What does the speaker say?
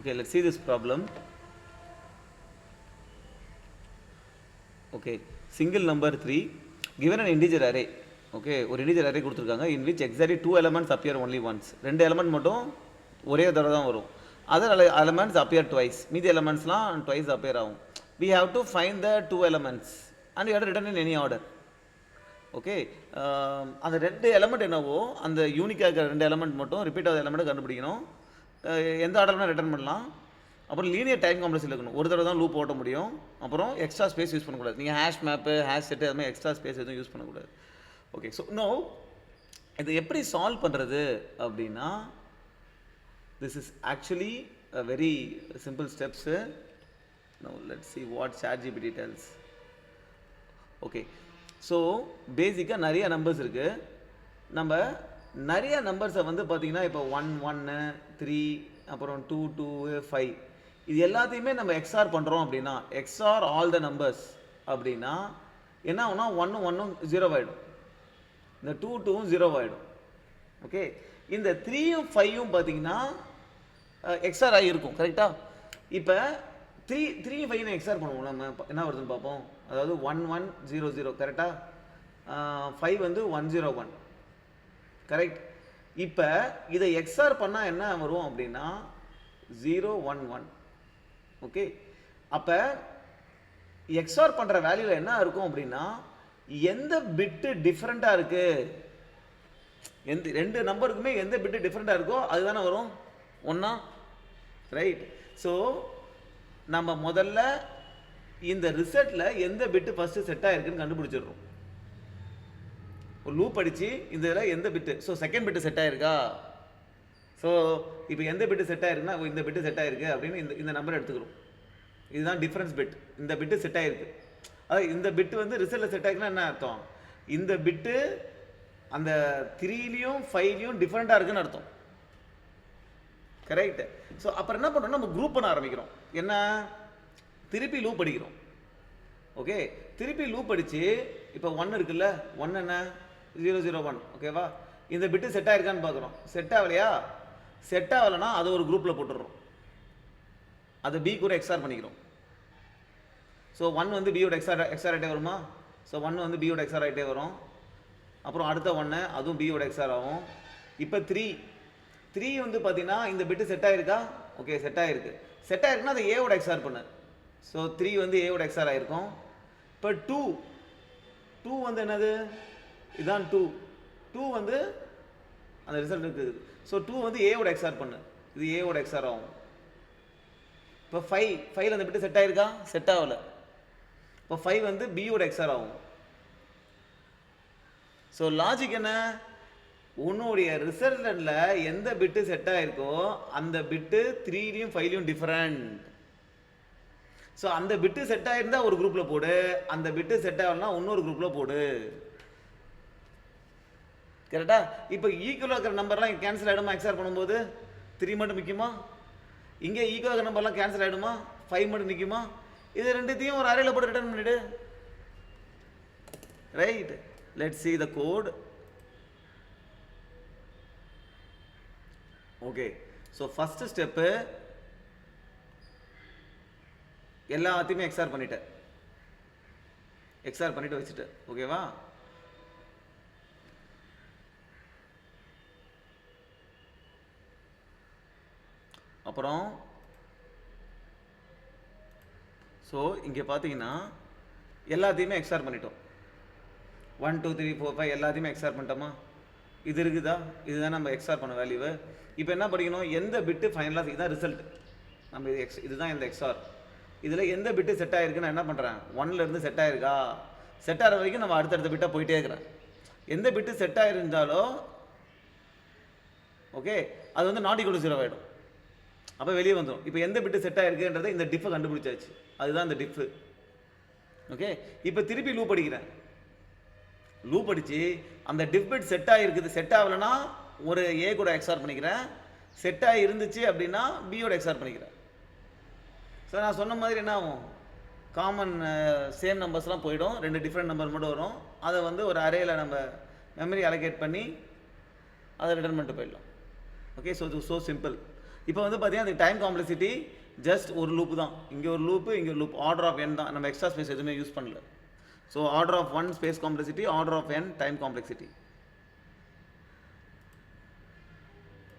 Okay, let's see this problem. Okay, single number 3 given an integer array. Okay, ஒரு integer array கொடுத்திருக்காங்க in which exactly two elements appear only once. ரெண்டு element மட்டும் ஒரே தடவை தான் வரும். Other elements appear twice. மீதி elementsலாம் twice appear ஆகும். We have to find the two elements and you have to return in any order. Okay, அந்த ரெண்டு எலமெண்ட் என்னவோ அந்த யூனிக்காக இருக்கிற ரெண்டு எலமெண்ட் மட்டும் ரிப்பீட் ஆகிற எலமெண்ட்டை கண்டுபிடிக்கணும். எந்த ஆர்டர்னா ரிட்டர்ன் பண்ணலாம். அப்புறம் லீனியர் டைம் காம்ப்ளெக்ஸில் இருக்கணும். ஒரு தடவை தான் லூப் ஓட்ட முடியும். அப்புறம் எக்ஸ்ட்ரா ஸ்பேஸ் யூஸ் பண்ணக்கூடாது. நீங்கள் ஹேஷ் மேப்பு ஹேஷ் செட்டு அது மாதிரி எக்ஸ்ட்ரா ஸ்பேஸ் எதுவும் யூஸ் பண்ணக்கூடாது. ஓகே, ஸோ இதை எப்படி சால்வ் பண்ணுறது அப்படின்னா, this is actually a very simple steps. Now let's see what ChatGPT tells. Okay, so பேசிக்காக நிறைய நம்பர்ஸ் இருக்குது. நம்ம நிறைய நம்பர்ஸை வந்து பார்த்திங்கன்னா இப்போ 1 1 3 அப்புறம் 2 2 5 இது எல்லாத்தையுமே நம்ம எக்ஸ்ஆர் பண்ணுறோம் அப்படின்னா, எக்ஸ்ஆர் ஆல் த நம்பர்ஸ் அப்படின்னா என்ன ஆகும்னா 1 1 0 ஆகிடும், இந்த 2 2 0 ஆகிடும். ஓகே, இந்த 3யும் 5யும் பார்த்திங்கன்னா எக்ஸ்ஆர் ஆகியிருக்கும். கரெக்டாக? இப்போ 3 5 எக்ஸ்ஆர் பண்ணுவோம். நம்ம என்ன வருதுன்னு பார்ப்போம். அதாவது 1 1 0 0 கரெக்டாக, 5 வந்து 1 0 1 கரெக்ட். இப்போ இதை எக்ஸ்ஆர் பண்ணால் என்ன வரும் அப்படின்னா 0 1 1. ஓகே, அப்போ எக்ஸ்ஆர் பண்ணுற வேல்யூவில் என்ன இருக்கும் அப்படின்னா, எந்த பிட்டு டிஃப்ரெண்ட்டாக இருக்குது, ரெண்டு நம்பருக்குமே எந்த பிட்டு டிஃப்ரெண்ட்டாக இருக்கோ அதுதானே வரும் ஒன்றா. ரைட். ஸோ நம்ம முதல்ல இந்த ரிசல்ட்டில் எந்த பிட்டு ஃபஸ்ட்டு செட் ஆகிருக்குன்னு கண்டுபிடிச்சிடுறோம். ஒரு லூப் அடித்து இந்த இதில் எந்த பிட்டு, ஸோ செகண்ட் பிட்டு செட் ஆகிருக்கா. ஸோ இப்போ எந்த பிட்டு செட் ஆகிருக்குன்னா இந்த பிட்டு செட் ஆகிருக்கு அப்படின்னு இந்த நம்பரை எடுத்துக்கிறோம். இதுதான் டிஃப்ரென்ஸ் பிட். இந்த பிட்டு செட் ஆகிருக்கு. அதாவது இந்த பிட்டு வந்து ரிசல்ட்டில் செட் ஆகிருக்குன்னா என்ன அர்த்தம், இந்த பிட்டு அந்த 3லையும் 5லையும் டிஃப்ரெண்ட்டாக இருக்குன்னு அர்த்தம். கரெக்ட். ஸோ அப்புறம் என்ன பண்ணுறோம்னா நம்ம குரூப் பண்ண ஆரம்பிக்கிறோம். என்ன, திருப்பி லூப் அடிக்கிறோம். ஓகே, திருப்பி லூப் அடித்து இப்போ 1 இருக்குல்ல, 1 என்ன 0 0 1. ஓகேவா, இந்த பிட்டு செட் ஆகிருக்கான்னு பார்க்குறோம். செட் ஆகலையா, செட் ஆகலைன்னா அதை ஒரு குரூப்பில் போட்டுடுறோம். அதை பி கூட எக்ஸ்ஆர் பண்ணிக்கிறோம். ஸோ 1 வந்து பியோட எக்ஸ்ஆர் ஆகிட்டே வருமா. ஸோ 1 வந்து பியோட எக்ஸ்ஆர் ஆகிட்டே வரும். அப்புறம் அடுத்த 1 அதுவும் பியோட எக்ஸ்ஆர் ஆகும். இப்போ 3 வந்து பார்த்தீங்கன்னா இந்த பிட்டு செட் ஆகிருக்கா. ஓகே, செட் ஆகிருக்கு. செட் ஆகிருக்குன்னா அதை ஏவோட எக்ஸ்ஆர் பண்ணு. ஸோ 3 வந்து ஏவோட எக்ஸ்ஆர் ஆகிருக்கும். இப்போ 2 வந்து என்னது, இதுதான் 2 வந்து அந்த ரிசல்ட் இருக்குது. ஸோ 2 வந்து ஏவோட எக்ஸ்ஆர் பண்ணு, இது ஏவோட எக்ஸ்ஆர் ஆகும். இப்போ 5 அந்த பிட்டு செட் ஆகிருக்கா, செட் ஆகலை. இப்போ 5 வந்து பியோட எக்ஸ்ஆர் ஆகும். ஸோ லாஜிக் என்ன, உன்னுடைய ரிசல்ட்டில் எந்த பிட்டு செட் ஆகிருக்கோ அந்த பிட்டு 3லையும் 5லையும் டிஃப்ரெண்ட். ஸோ அந்த பிட்டு செட் ஆகிருந்தா ஒரு குரூப்பில் போடு, அந்த பிட்டு செட் ஆகலைன்னா இன்னொரு குரூப்பில் போடு. கரெக்டா? இப்போ ஈக்குவலாக இருக்கிற நம்பர்லாம் கேன்சல் ஆகிடுமா எக்ஸ்ஆர் பண்ணும்போது, 3 மட்டும் நிற்குமா. இங்கே ஈக்குவலாக இருக்கிற நம்பர்லாம் கேன்சல் ஆகிடுமா, 5 மட்டும் நிற்குமா. இது ரெண்டுத்தையும் ஒரு அறையில் போட்டு ரிட்டர்ன் பண்ணிவிடு. Right. Let's see the code. Okay, so first step எல்லாத்தையுமே எக்ஸ்ஆர் பண்ணிட்டேன், எக்ஸ்ஆர் பண்ணிட்டு வச்சுட்டேன். ஓகேவா, அப்புறம் ஸோ இங்கே பார்த்தீங்கன்னா எல்லாத்தையுமே எக்ஸ்ஆர் பண்ணிட்டோம். 1 2 3 4 5 எல்லாத்தையுமே எக்ஸ்ஆர் பண்ணிட்டோமா. இது இருக்குதா, இதுதான் நம்ம எக்ஸ்ஆர் பண்ண வேல்யூவு. இப்போ என்ன படிக்கணும், எந்த பிட்டு ஃபைனலாக, இதுதான் ரிசல்ட். நம்ம இதுதான் இந்த எக்ஸ்ஆர். இதில் எந்த பிட்டு செட் ஆகிருக்குன்னு நான் என்ன பண்ணுறேன், 1லேருந்து செட் ஆகிருக்கா, செட் ஆகிற வரைக்கும் நம்ம அடுத்தடுத்த பிட்டாக போயிட்டே இருக்கிறேன். எந்த பிட்டு செட் ஆகிருந்தாலோ ஓகே அது வந்து நாட் ஈக்குவல் டு 0 ஆகிடும். அப்போ வெளியே வந்துடும். இப்போ எந்த பிட்டு செட் ஆகிருக்குன்றதை இந்த டிஃபை கண்டுபிடிச்சாச்சு, அதுதான் இந்த டிஃபு. ஓகே, இப்போ திருப்பி லூப் அடிக்கிறேன். லூப் அடித்து அந்த டிஃப் பிட் செட் ஆகிருக்குது, செட் ஆகலைன்னா ஒரு ஏ கூட எக்ஸ்ஆர் பண்ணிக்கிறேன், செட் ஆகி இருந்துச்சு அப்படின்னா பியோட எக்ஸ்ஆர் பண்ணிக்கிறேன். ஸோ நான் சொன்ன மாதிரி என்ன ஆகும், காமன் சேம் நம்பர்ஸ்லாம் போயிடும், 2 டிஃப்ரெண்ட் நம்பர் மட்டும் வரும். அதை வந்து ஒரு அரேயில் நம்ம மெமரி அலோகேட் பண்ணி அதை ரிட்டர்ன் பண்ணிட்டு போயிடலாம். ஓகே, ஸோ இது ஸோ சிம்பிள். இப்போ வந்து பார்த்தீங்கன்னா அந்த டைம் காம்ப்ளெக்சிட்டி ஜஸ்ட் ஒரு லூப் தான். இங்கே ஒரு லூப்பு, இங்கே ஒரு லூப். ஆர்டர் ஆஃப் n தான். நம்ம எக்ஸ்ட்ரா ஸ்பேஸ் எதுவுமே யூஸ் பண்ணல. So order of 1 space complexity, order of n time complexity.